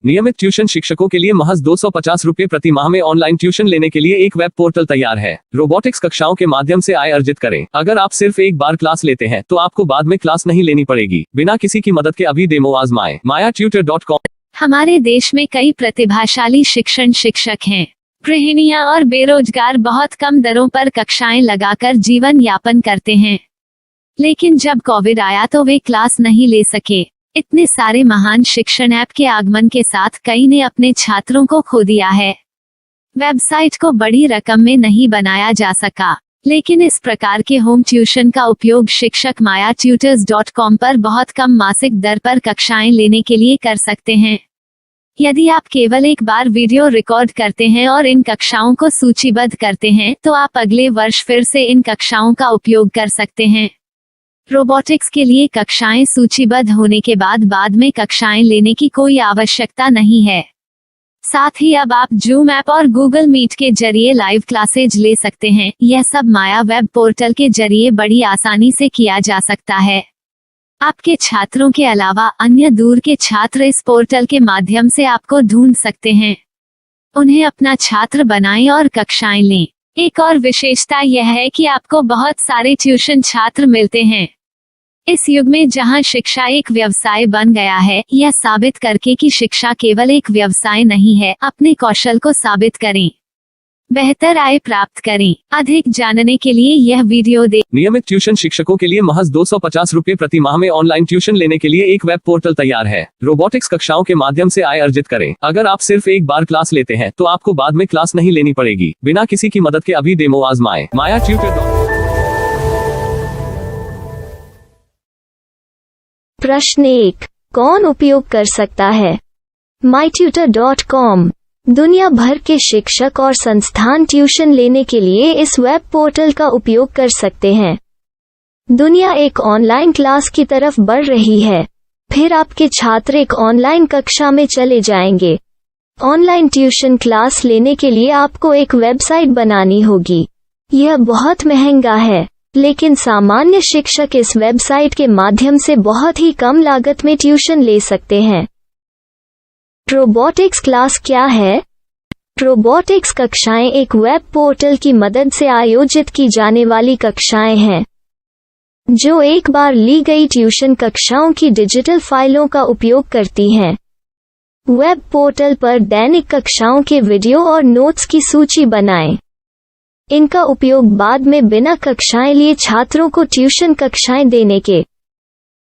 नियमित ट्यूशन शिक्षकों के लिए महज 250 रुपए प्रति माह में ऑनलाइन ट्यूशन लेने के लिए एक वेब पोर्टल तैयार है। रोबोटिक्स कक्षाओं के माध्यम से आय अर्जित करें। अगर आप सिर्फ एक बार क्लास लेते हैं तो आपको बाद में क्लास नहीं लेनी पड़ेगी। बिना किसी की मदद के अभी डेमो आजमाएं। mayatutor.com। हमारे देश में कई प्रतिभाशाली शिक्षक हैं। गृहिणियां और बेरोजगार बहुत कम दरों पर कक्षाएं लगाकर जीवन यापन करते हैं, लेकिन जब कोविड आया तो वे क्लास नहीं ले सके। इतने सारे महान शिक्षण ऐप के आगमन के साथ कई ने अपने छात्रों को खो दिया है। वेबसाइट को बड़ी रकम में नहीं बनाया जा सका, लेकिन इस प्रकार के होम ट्यूशन का उपयोग शिक्षक mayatutors.com पर बहुत कम मासिक दर पर कक्षाएं लेने के लिए कर सकते हैं। यदि आप केवल एक बार वीडियो रिकॉर्ड करते हैं और इन कक्षाओं को सूचीबद्ध करते हैं तो आप अगले वर्ष फिर से इन कक्षाओं का उपयोग कर सकते हैं। रोबोटिक्स के लिए कक्षाएं सूचीबद्ध होने के बाद में कक्षाएं लेने की कोई आवश्यकता नहीं है। साथ ही अब आप जूम ऐप और गूगल मीट के जरिए लाइव क्लासेज ले सकते हैं। यह सब माया वेब पोर्टल के जरिए बड़ी आसानी से किया जा सकता है। आपके छात्रों के अलावा अन्य दूर के छात्र इस पोर्टल के माध्यम से आपको ढूंढ सकते हैं। उन्हें अपना छात्र बनाएं और कक्षाएं लें। एक और विशेषता यह है कि आपको बहुत सारे ट्यूशन छात्र मिलते हैं। इस युग में जहां शिक्षा एक व्यवसाय बन गया है, यह साबित करके कि शिक्षा केवल एक व्यवसाय नहीं है, अपने कौशल को साबित करें, बेहतर आय प्राप्त करें। अधिक जानने के लिए यह वीडियो देखें। नियमित ट्यूशन शिक्षकों के लिए महज 250 रुपए प्रति माह में ऑनलाइन ट्यूशन लेने के लिए एक वेब पोर्टल तैयार है। रोबोटिक्स कक्षाओं के माध्यम से आय अर्जित करें। अगर आप सिर्फ एक बार क्लास लेते हैं तो आपको बाद में क्लास नहीं लेनी पड़ेगी। बिना किसी की मदद के अभी डेमो आजमाएं। mayatutor.com। प्रश्न 1, कौन उपयोग कर सकता है? mytutor.com दुनिया भर के शिक्षक और संस्थान ट्यूशन लेने के लिए इस वेब पोर्टल का उपयोग कर सकते हैं। दुनिया एक ऑनलाइन क्लास की तरफ बढ़ रही है। फिर आपके छात्र एक ऑनलाइन कक्षा में चले जाएंगे। ऑनलाइन ट्यूशन क्लास लेने के लिए आपको एक वेबसाइट बनानी होगी। यह बहुत महंगा है, लेकिन सामान्य शिक्षक इस वेबसाइट के माध्यम से बहुत ही कम लागत में ट्यूशन ले सकते हैं। रोबोटिक्स क्लास क्या है? रोबोटिक्स कक्षाएं एक वेब पोर्टल की मदद से आयोजित की जाने वाली कक्षाएं हैं, जो एक बार ली गई ट्यूशन कक्षाओं की डिजिटल फाइलों का उपयोग करती हैं। वेब पोर्टल पर दैनिक कक्षाओं के वीडियो और नोट्स की सूची बनाएं। इनका उपयोग बाद में बिना कक्षाएं लिए छात्रों को ट्यूशन कक्षाएं देने के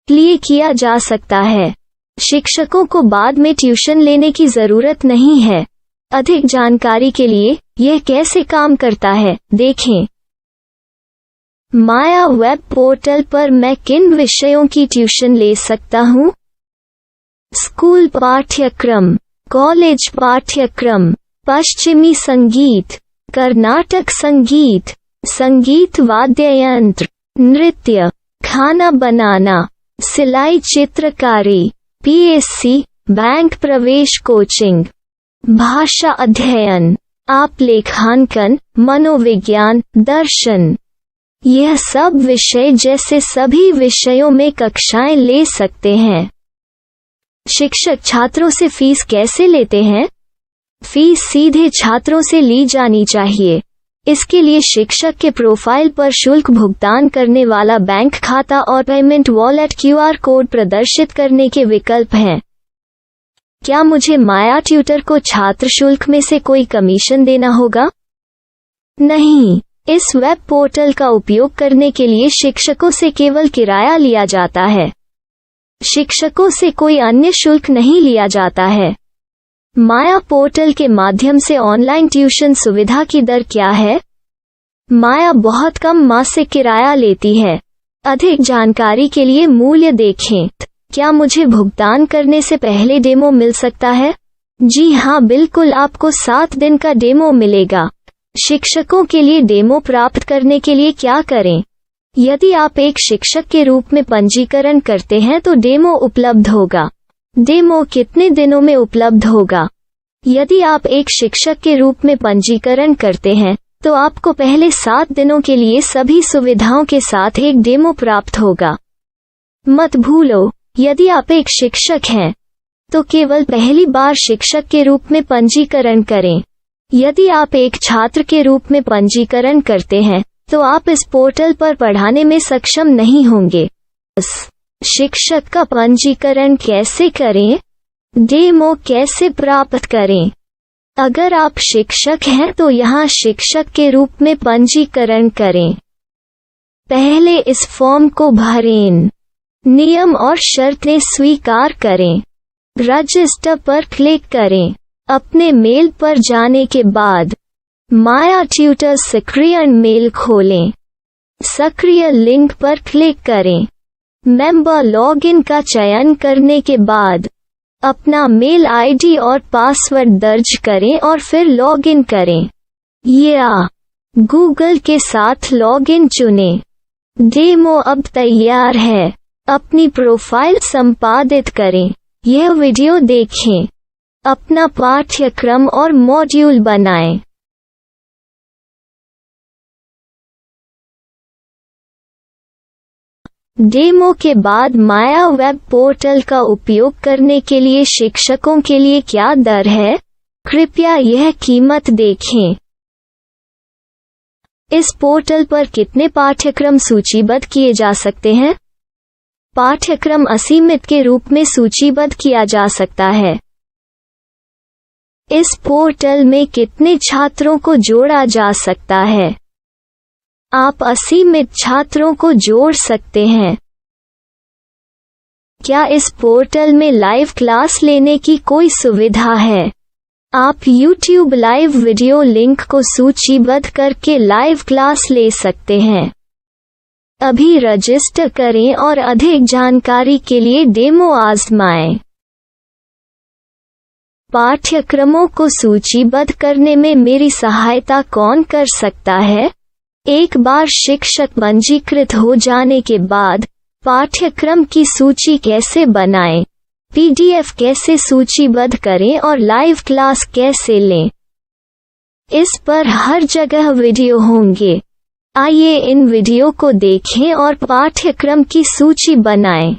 लिए किया जा सकता है। शिक्षकों को बाद में ट्यूशन लेने की जरूरत नहीं है। अधिक जानकारी के लिए यह कैसे काम करता है, देखें। माया वेब पोर्टल पर मैं किन विषयों की ट्यूशन ले सकता हूँ? स्कूल पाठ्यक्रम, कॉलेज पाठ्यक्रम, पश्चिमी संगीत, कर्नाटक संगीत, संगीत वाद्य यंत्र, नृत्य, खाना बनाना, सिलाई चित्रकारी, पीएससी, बैंक प्रवेश कोचिंग, भाषा अध्ययन, आप लेखांकन, मनोविज्ञान, दर्शन। यह सब विषय जैसे सभी विषयों में कक्षाएं ले सकते हैं। शिक्षक छात्रों से फीस कैसे लेते हैं? फीस सीधे छात्रों से ली जानी चाहिए। इसके लिए शिक्षक के प्रोफाइल पर शुल्क भुगतान करने वाला बैंक खाता और पेमेंट वॉलेट क्यूआर कोड प्रदर्शित करने के विकल्प हैं। क्या मुझे माया ट्यूटर को छात्र शुल्क में से कोई कमीशन देना होगा? नहीं, इस वेब पोर्टल का उपयोग करने के लिए शिक्षकों से केवल किराया लिया जाता है। शिक्षकों से कोई अन्य शुल्क नहीं लिया जाता है। माया पोर्टल के माध्यम से ऑनलाइन ट्यूशन सुविधा की दर क्या है? माया बहुत कम मासिक किराया लेती है। अधिक जानकारी के लिए मूल्य देखें। क्या मुझे भुगतान करने से पहले डेमो मिल सकता है? जी हाँ, बिल्कुल, आपको 7 दिन का डेमो मिलेगा। शिक्षकों के लिए डेमो प्राप्त करने के लिए क्या करें? यदि आप एक शिक्षक के रूप में पंजीकरण करते हैं तो डेमो उपलब्ध होगा। डेमो कितने दिनों में उपलब्ध होगा? यदि आप एक शिक्षक के रूप में पंजीकरण करते हैं तो आपको पहले 7 दिनों के लिए सभी सुविधाओं के साथ एक डेमो प्राप्त होगा। मत भूलो, यदि आप एक शिक्षक हैं तो केवल पहली बार शिक्षक के रूप में पंजीकरण करें। यदि आप एक छात्र के रूप में पंजीकरण करते हैं तो आप इस पोर्टल पर पढ़ाने में सक्षम नहीं होंगे। शिक्षक का पंजीकरण कैसे करें? डेमो कैसे प्राप्त करें? अगर आप शिक्षक हैं तो यहाँ शिक्षक के रूप में पंजीकरण करें। पहले इस फॉर्म को भरें। नियम और शर्तें स्वीकार करें। रजिस्टर पर क्लिक करें। अपने मेल पर जाने के बाद माया ट्यूटर सक्रिय मेल खोलें। सक्रिय लिंक पर क्लिक करें। मेंबर लॉगिन का चयन करने के बाद अपना मेल आईडी और पासवर्ड दर्ज करें और फिर लॉगिन करें या गूगल के साथ लॉगिन चुनें। डेमो अब तैयार है। अपनी प्रोफाइल संपादित करें। यह वीडियो देखें। अपना पाठ्यक्रम और मॉड्यूल बनाएं। डेमो के बाद माया वेब पोर्टल का उपयोग करने के लिए शिक्षकों के लिए क्या दर है? कृपया यह कीमत देखें। इस पोर्टल पर कितने पाठ्यक्रम सूचीबद्ध किए जा सकते हैं? पाठ्यक्रम असीमित के रूप में सूचीबद्ध किया जा सकता है। इस पोर्टल में कितने छात्रों को जोड़ा जा सकता है? आप असीमित छात्रों को जोड़ सकते हैं। क्या इस पोर्टल में लाइव क्लास लेने की कोई सुविधा है? आप YouTube लाइव वीडियो लिंक को सूचीबद्ध करके लाइव क्लास ले सकते हैं। अभी रजिस्टर करें और अधिक जानकारी के लिए डेमो आजमाएं। पाठ्यक्रमों को सूचीबद्ध करने में मेरी सहायता कौन कर सकता है? एक बार शिक्षक पंजीकृत हो जाने के बाद पाठ्यक्रम की सूची कैसे बनाएं, PDF कैसे सूचीबद्ध करें और लाइव क्लास कैसे लें, इस पर हर जगह वीडियो होंगे। आइए इन वीडियो को देखें और पाठ्यक्रम की सूची बनाएं।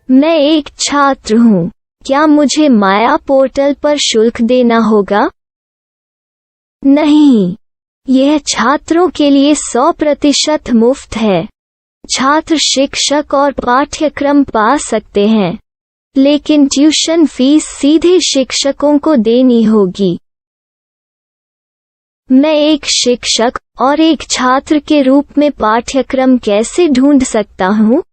मैं एक छात्र हूँ। क्या मुझे माया पोर्टल पर शुल्क देना होगा? नहीं, यह छात्रों के लिए 100% मुफ्त है। छात्र शिक्षक और पाठ्यक्रम पा सकते हैं, लेकिन ट्यूशन फीस सीधे शिक्षकों को देनी होगी। मैं एक शिक्षक और एक छात्र के रूप में पाठ्यक्रम कैसे ढूंढ सकता हूँ?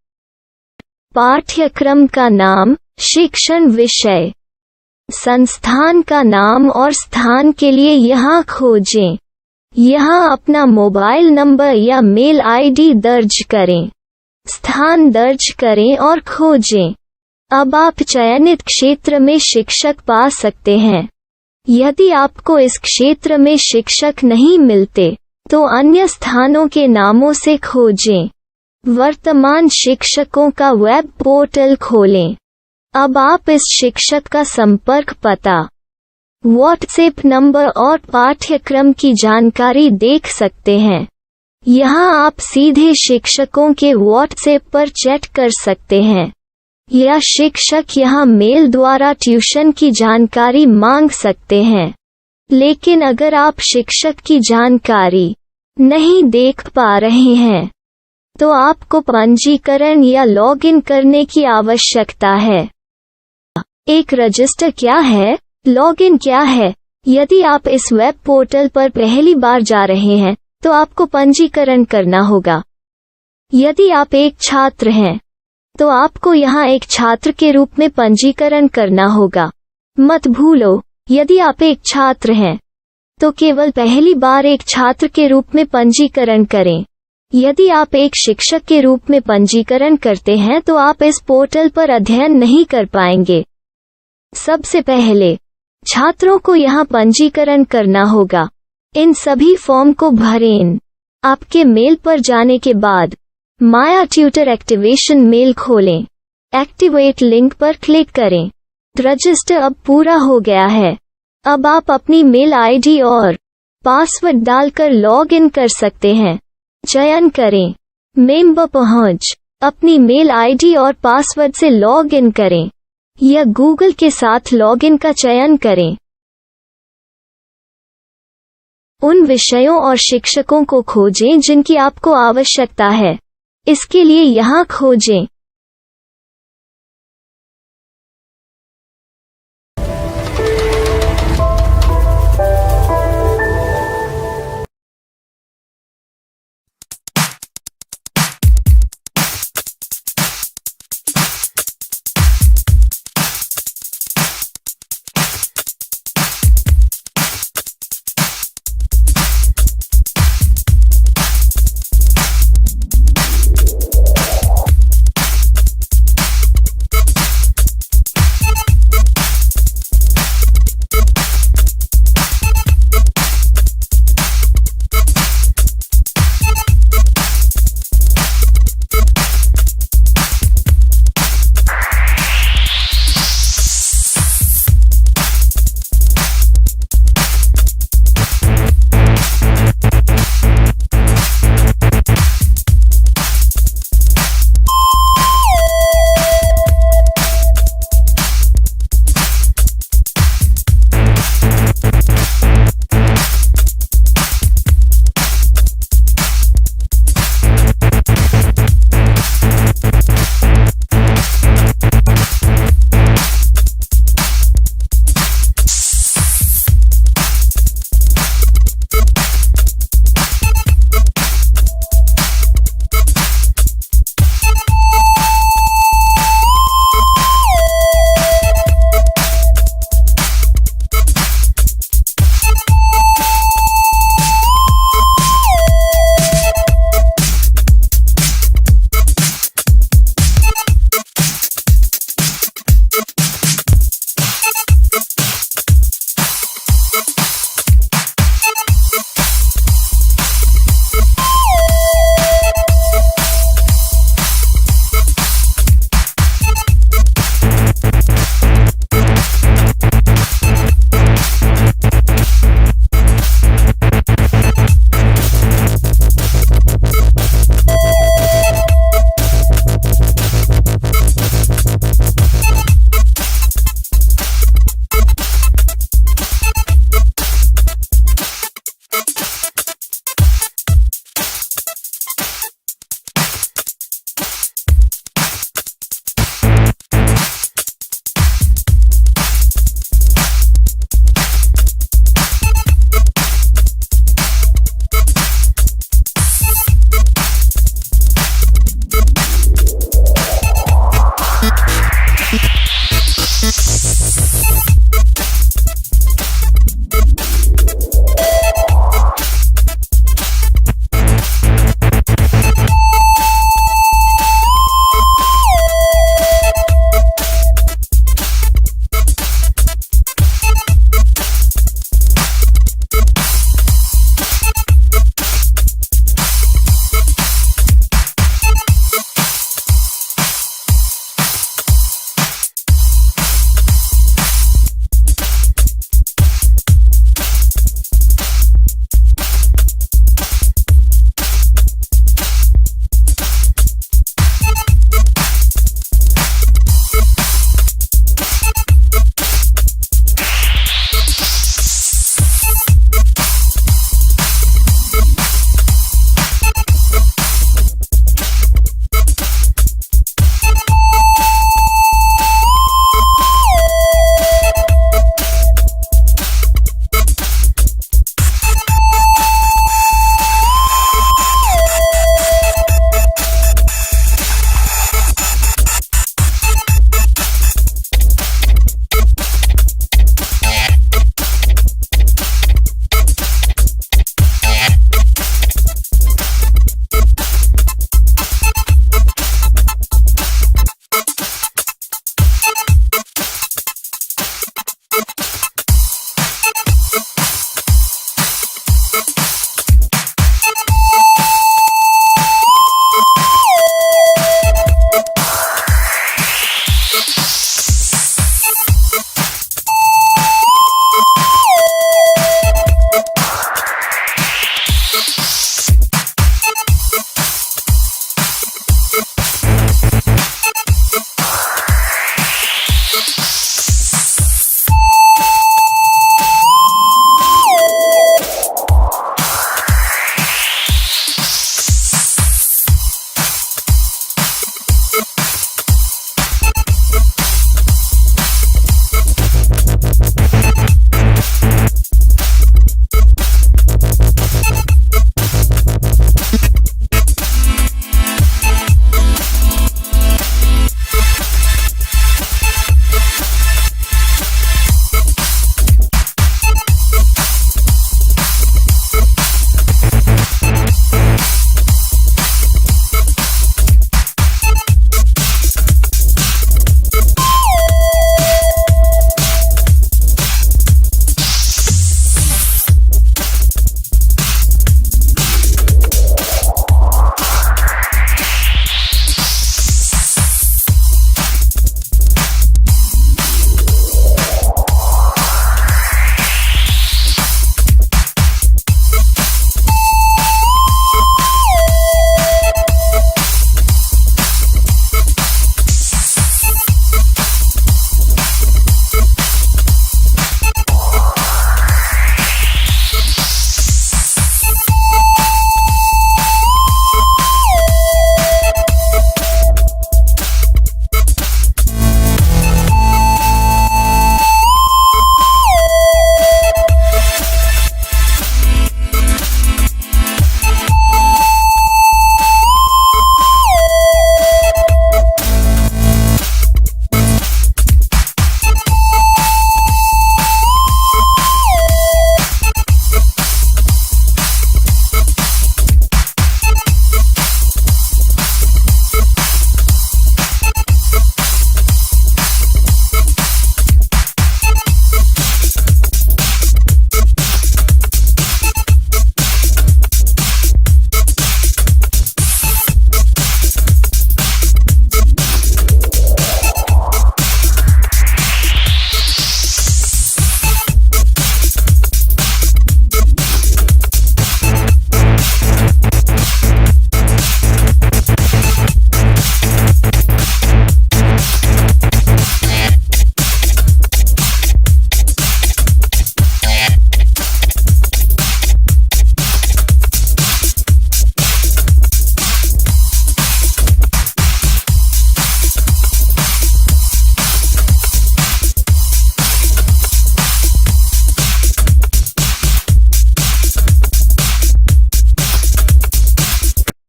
पाठ्यक्रम का नाम, शिक्षण विषय, संस्थान का नाम और स्थान के लिए यहाँ खोजें। यहाँ अपना मोबाइल नंबर या मेल आईडी दर्ज करें। स्थान दर्ज करें और खोजें। अब आप चयनित क्षेत्र में शिक्षक पा सकते हैं। यदि आपको इस क्षेत्र में शिक्षक नहीं मिलते, तो अन्य स्थानों के नामों से खोजें। वर्तमान शिक्षकों का वेब पोर्टल खोलें। अब आप इस शिक्षक का संपर्क पता, व्हाट्सएप नंबर और पाठ्यक्रम की जानकारी देख सकते हैं। यहाँ आप सीधे शिक्षकों के व्हाट्सएप पर चैट कर सकते हैं या शिक्षक यहाँ मेल द्वारा ट्यूशन की जानकारी मांग सकते हैं। लेकिन अगर आप शिक्षक की जानकारी नहीं देख पा रहे हैं, तो आपको पंजीकरण या लॉगिन करने की आवश्यकता है। एक रजिस्टर क्या है? लॉगिन क्या है? यदि आप इस वेब पोर्टल पर पहली बार जा रहे हैं, तो आपको पंजीकरण करना होगा। यदि आप एक छात्र हैं, तो आपको यहाँ एक छात्र के रूप में पंजीकरण करना होगा। मत भूलो, यदि आप एक छात्र हैं, तो केवल पहली बार एक छात्र के रूप में पंजीकरण करें। यदि आप एक शिक्षक के रूप में पंजीकरण करते हैं तो आप इस पोर्टल पर अध्ययन नहीं कर पाएंगे। सबसे पहले छात्रों को यहाँ पंजीकरण करना होगा। इन सभी फॉर्म को भरें। आपके मेल पर जाने के बाद माया ट्यूटर एक्टिवेशन मेल खोलें। एक्टिवेट लिंक पर क्लिक करें। रजिस्टर अब पूरा हो गया है। अब आप अपनी मेल आईडी और पासवर्ड डालकर लॉग इन कर सकते हैं। चयन करें। मेंबर पहुंच। अपनी मेल आईडी और पासवर्ड से लॉग इन करें या गूगल के साथ लॉगिन का चयन करें। उन विषयों और शिक्षकों को खोजें जिनकी आपको आवश्यकता है। इसके लिए यहाँ खोजें।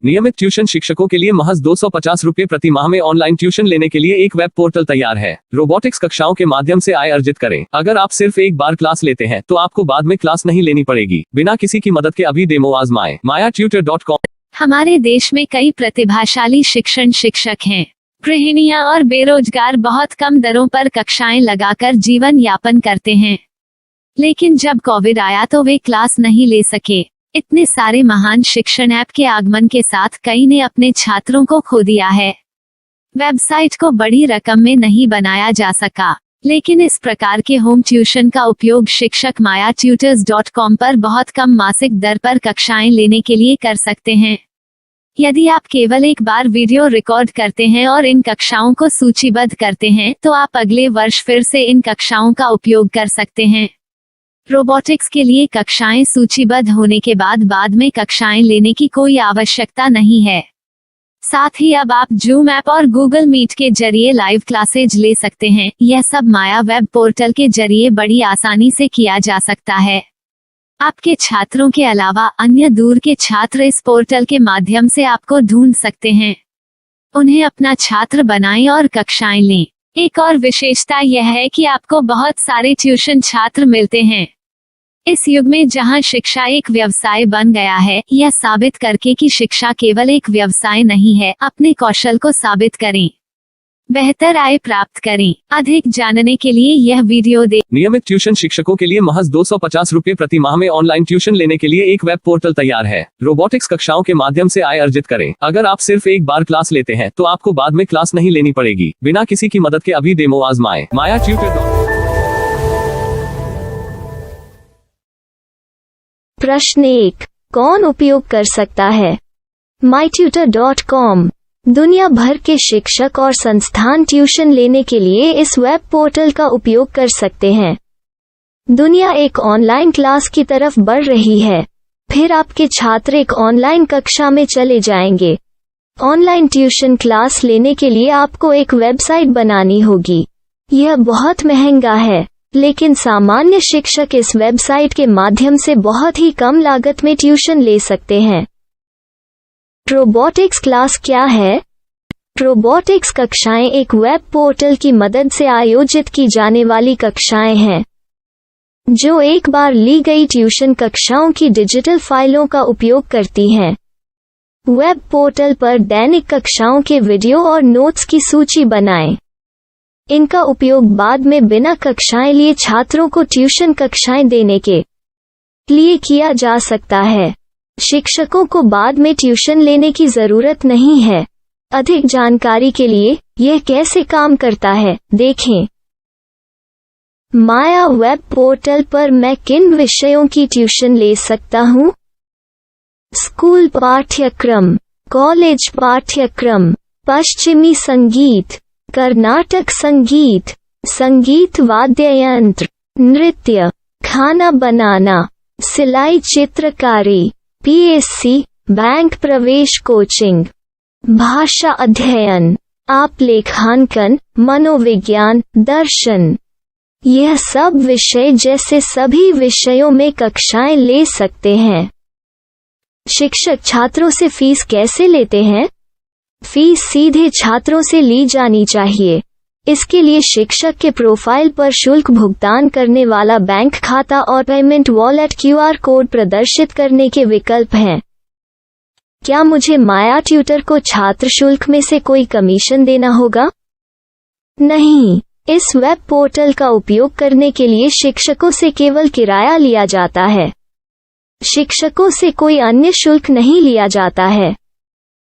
नियमित ट्यूशन शिक्षकों के लिए महज 250 रुपए प्रति माह में ऑनलाइन ट्यूशन लेने के लिए एक वेब पोर्टल तैयार है। रोबोटिक्स कक्षाओं के माध्यम से आय अर्जित करें। अगर आप सिर्फ एक बार क्लास लेते हैं तो आपको बाद में क्लास नहीं लेनी पड़ेगी। बिना किसी की मदद के अभी डेमो आजमाएं। MayaTutor.com। हमारे देश में कई प्रतिभाशाली शिक्षण शिक्षक हैं। गृहिणियां और बेरोजगार बहुत कम दरों पर कक्षाएं लगाकर जीवन यापन करते हैं, लेकिन जब कोविड आया तो वे क्लास नहीं ले सके। इतने सारे महान शिक्षण ऐप के आगमन के साथ कई ने अपने छात्रों को खो दिया है। वेबसाइट को बड़ी रकम में नहीं बनाया जा सका, लेकिन इस प्रकार के होम ट्यूशन का उपयोग शिक्षक MayaTutors.com पर बहुत कम मासिक दर पर कक्षाएं लेने के लिए कर सकते हैं। यदि आप केवल एक बार वीडियो रिकॉर्ड करते हैं और इन कक्षाओं को सूचीबद्ध करते हैं तो आप अगले वर्ष फिर से इन कक्षाओं का उपयोग कर सकते हैं। रोबोटिक्स के लिए कक्षाएं सूचीबद्ध होने के बाद में कक्षाएं लेने की कोई आवश्यकता नहीं है। साथ ही अब आप जूम ऐप और गूगल मीट के जरिए लाइव क्लासेज ले सकते हैं। यह सब माया वेब पोर्टल के जरिए बड़ी आसानी से किया जा सकता है। आपके छात्रों के अलावा अन्य दूर के छात्र इस पोर्टल के माध्यम से आपको ढूंढ सकते हैं। उन्हें अपना छात्र बनाएं और कक्षाएं लें। एक और विशेषता यह है कि आपको बहुत सारे ट्यूशन छात्र मिलते हैं। इस युग में जहां शिक्षा एक व्यवसाय बन गया है, यह साबित करके कि शिक्षा केवल एक व्यवसाय नहीं है, अपने कौशल को साबित करें, बेहतर आय प्राप्त करें। अधिक जानने के लिए यह वीडियो देखें। नियमित ट्यूशन शिक्षकों के लिए महज 250 रुपए प्रति माह में ऑनलाइन ट्यूशन लेने के लिए एक वेब पोर्टल तैयार है। रोबोटिक्स कक्षाओं के माध्यम से आय अर्जित करें। अगर आप सिर्फ एक बार क्लास लेते हैं तो आपको बाद में क्लास नहीं लेनी पड़ेगी। बिना किसी की मदद के अभी डेमो आजमाएं। MayaTutor। प्रश्न 1, कौन उपयोग कर सकता है? MyTutor.com। दुनिया भर के शिक्षक और संस्थान ट्यूशन लेने के लिए इस वेब पोर्टल का उपयोग कर सकते हैं। दुनिया एक ऑनलाइन क्लास की तरफ बढ़ रही है। फिर आपके छात्र एक ऑनलाइन कक्षा में चले जाएंगे। ऑनलाइन ट्यूशन क्लास लेने के लिए आपको एक वेबसाइट बनानी होगी। यह बहुत महंगा है, लेकिन सामान्य शिक्षक इस वेबसाइट के माध्यम से बहुत ही कम लागत में ट्यूशन ले सकते हैं। रोबोटिक्स क्लास क्या है? रोबोटिक्स कक्षाएं एक वेब पोर्टल की मदद से आयोजित की जाने वाली कक्षाएं हैं, जो एक बार ली गई ट्यूशन कक्षाओं की डिजिटल फाइलों का उपयोग करती हैं। वेब पोर्टल पर दैनिक कक्षाओं के वीडियो और नोट्स की सूची बनाएं। इनका उपयोग बाद में बिना कक्षाएं लिए छात्रों को ट्यूशन कक्षाएं देने के लिए किया जा सकता है। शिक्षकों को बाद में ट्यूशन लेने की जरूरत नहीं है। अधिक जानकारी के लिए यह कैसे काम करता है, देखें। माया वेब पोर्टल पर मैं किन विषयों की ट्यूशन ले सकता हूँ? स्कूल पाठ्यक्रम, कॉलेज पाठ्यक्रम, पश्चिमी संगीत, कर्नाटक संगीत, संगीत वाद्य यंत्र, नृत्य, खाना बनाना, सिलाई चित्रकारी, PSC, बैंक प्रवेश कोचिंग, भाषा अध्ययन, आप लेखांकन, मनोविज्ञान, दर्शन। यह सब विषय जैसे सभी विषयों में कक्षाएं ले सकते हैं। शिक्षक छात्रों से फीस कैसे लेते हैं? फीस सीधे छात्रों से ली जानी चाहिए। इसके लिए शिक्षक के प्रोफाइल पर शुल्क भुगतान करने वाला बैंक खाता और पेमेंट वॉलेट QR कोड प्रदर्शित करने के विकल्प हैं। क्या मुझे माया ट्यूटर को छात्र शुल्क में से कोई कमीशन देना होगा? नहीं, इस वेब पोर्टल का उपयोग करने के लिए शिक्षकों से केवल किराया लिया जाता है। शिक्षकों से कोई अन्य शुल्क नहीं लिया जाता है।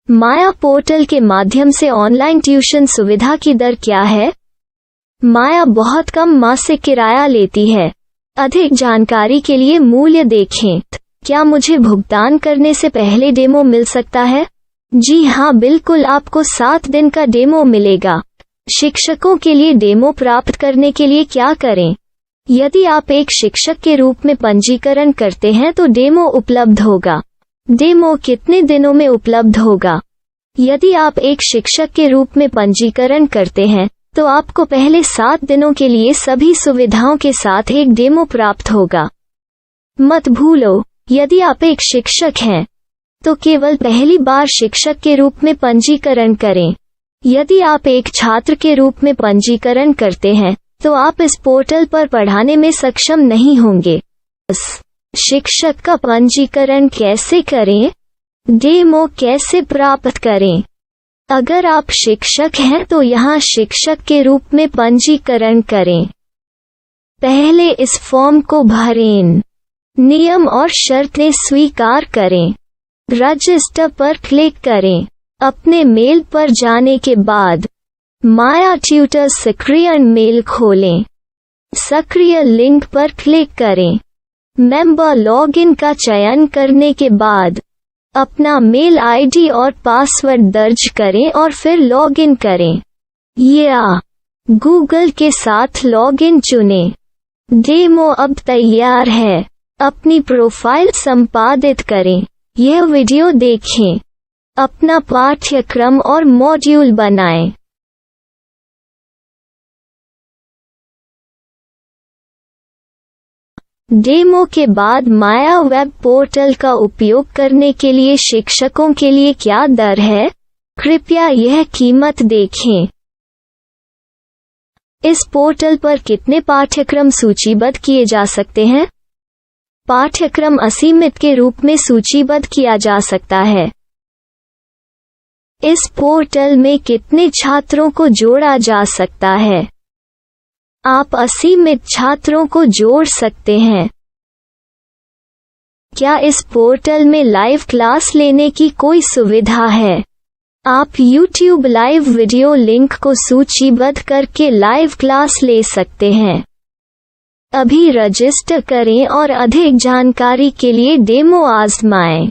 माया पोर्टल के माध्यम से ऑनलाइन ट्यूशन सुविधा की दर क्या है? माया बहुत कम मासिक किराया लेती है। अधिक जानकारी के लिए मूल्य देखें। क्या मुझे भुगतान करने से पहले डेमो मिल सकता है? जी हाँ, बिल्कुल, आपको 7 दिन का डेमो मिलेगा। शिक्षकों के लिए डेमो प्राप्त करने के लिए क्या करें? यदि आप एक शिक्षक के रूप में पंजीकरण करते हैं तो डेमो उपलब्ध होगा। डेमो कितने दिनों में उपलब्ध होगा? यदि आप एक शिक्षक के रूप में पंजीकरण करते हैं तो आपको पहले 7 दिनों के लिए सभी सुविधाओं के साथ एक डेमो प्राप्त होगा। मत भूलो, यदि आप एक शिक्षक हैं तो केवल पहली बार शिक्षक के रूप में पंजीकरण करें। यदि आप एक छात्र के रूप में पंजीकरण करते हैं तो आप इस पोर्टल पर पढ़ाने में सक्षम नहीं होंगे। शिक्षक का पंजीकरण कैसे करें? डेमो कैसे प्राप्त करें? अगर आप शिक्षक हैं तो यहाँ शिक्षक के रूप में पंजीकरण करें। पहले इस फॉर्म को भरें। नियम और शर्तें स्वीकार करें। रजिस्टर पर क्लिक करें। अपने मेल पर जाने के बाद माया ट्यूटर सक्रिय मेल खोलें। सक्रिय लिंक पर क्लिक करें। मेंबर लॉगिन का चयन करने के बाद अपना मेल आईडी और पासवर्ड दर्ज करें और फिर लॉगिन करें या गूगल के साथ लॉगिन चुनें। डेमो अब तैयार है। अपनी प्रोफाइल संपादित करें। यह वीडियो देखें। अपना पाठ्यक्रम और मॉड्यूल बनाएं। डेमो के बाद माया वेब पोर्टल का उपयोग करने के लिए शिक्षकों के लिए क्या दर है? कृपया यह कीमत देखें। इस पोर्टल पर कितने पाठ्यक्रम सूचीबद्ध किए जा सकते हैं? पाठ्यक्रम असीमित के रूप में सूचीबद्ध किया जा सकता है। इस पोर्टल में कितने छात्रों को जोड़ा जा सकता है? आप असीमित छात्रों को जोड़ सकते हैं। क्या इस पोर्टल में लाइव क्लास लेने की कोई सुविधा है? आप YouTube लाइव वीडियो लिंक को सूचीबद्ध करके लाइव क्लास ले सकते हैं। अभी रजिस्टर करें और अधिक जानकारी के लिए डेमो आजमाएं।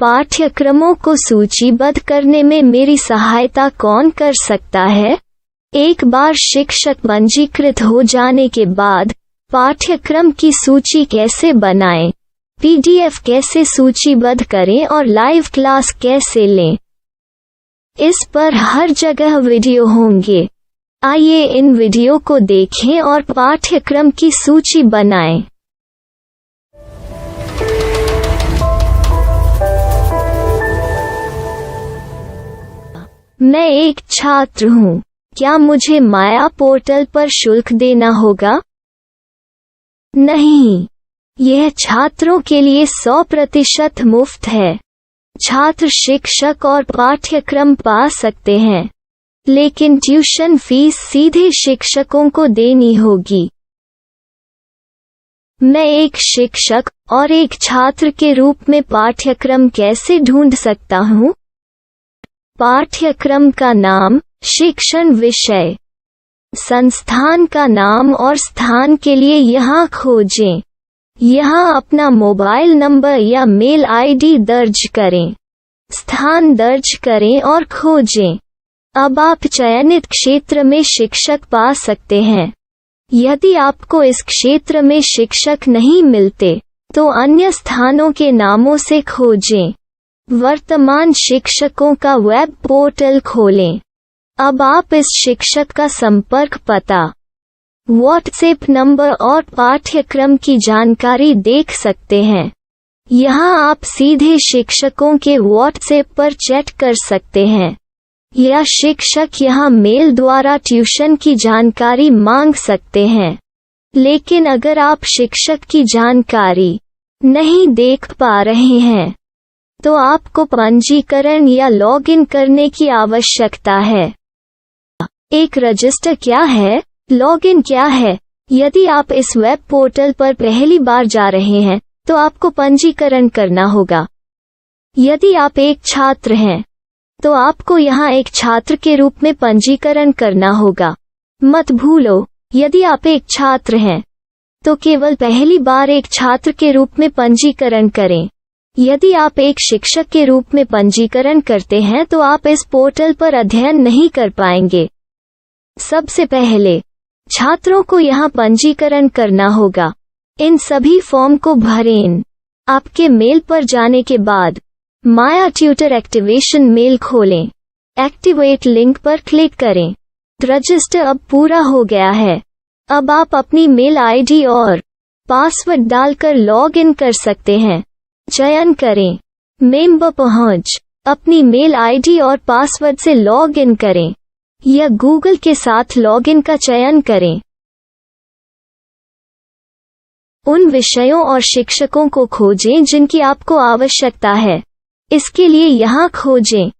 पाठ्यक्रमों को सूचीबद्ध करने में मेरी सहायता कौन कर सकता है? एक बार शिक्षक पंजीकृत हो जाने के बाद पाठ्यक्रम की सूची कैसे बनाएं, PDF कैसे सूचीबद्ध करें और लाइव क्लास कैसे लें, इस पर हर जगह वीडियो होंगे। आइए इन वीडियो को देखें और पाठ्यक्रम की सूची बनाएं। मैं एक छात्र हूँ। क्या मुझे माया पोर्टल पर शुल्क देना होगा? नहीं, यह छात्रों के लिए 100% मुफ्त है। छात्र शिक्षक और पाठ्यक्रम पा सकते हैं, लेकिन ट्यूशन फीस सीधे शिक्षकों को देनी होगी। मैं एक शिक्षक और एक छात्र के रूप में पाठ्यक्रम कैसे ढूंढ सकता हूँ? पाठ्यक्रम का नाम, शिक्षण विषय, संस्थान का नाम और स्थान के लिए यहाँ खोजें। यहाँ अपना मोबाइल नंबर या मेल आईडी दर्ज करें। स्थान दर्ज करें और खोजें। अब आप चयनित क्षेत्र में शिक्षक पा सकते हैं। यदि आपको इस क्षेत्र में शिक्षक नहीं मिलते, तो अन्य स्थानों के नामों से खोजें। वर्तमान शिक्षकों का वेब पोर्टल खोलें। अब आप इस शिक्षक का संपर्क पता, व्हाट्सएप नंबर और पाठ्यक्रम की जानकारी देख सकते हैं। यहाँ आप सीधे शिक्षकों के व्हाट्सएप पर चैट कर सकते हैं या शिक्षक यहाँ मेल द्वारा ट्यूशन की जानकारी मांग सकते हैं। लेकिन अगर आप शिक्षक की जानकारी नहीं देख पा रहे हैं, तो आपको पंजीकरण या लॉगिन करने की आवश्यकता है। एक रजिस्टर क्या है? लॉगिन क्या है? यदि आप इस वेब पोर्टल पर पहली बार जा रहे हैं, तो आपको पंजीकरण करना होगा। यदि आप एक छात्र हैं, तो आपको यहाँ एक छात्र के रूप में पंजीकरण करना होगा। मत भूलो, यदि आप एक छात्र हैं, तो केवल पहली बार एक छात्र के रूप में पंजीकरण करें। यदि आप एक शिक्षक के रूप में पंजीकरण करते हैं तो आप इस पोर्टल पर अध्ययन नहीं कर पाएंगे। सबसे पहले छात्रों को यहाँ पंजीकरण करना होगा। इन सभी फॉर्म को भरें। आपके मेल पर जाने के बाद माया ट्यूटर एक्टिवेशन मेल खोलें। एक्टिवेट लिंक पर क्लिक करें। रजिस्टर अब पूरा हो गया है। अब आप अपनी मेल आईडी और पासवर्ड डालकर लॉग इन कर सकते हैं। चयन करें। मेंबर पहुंच। अपनी मेल आईडी और पासवर्ड से लॉग इन करें या गूगल के साथ लॉगिन का चयन करें। उन विषयों और शिक्षकों को खोजें जिनकी आपको आवश्यकता है। इसके लिए यहाँ खोजें।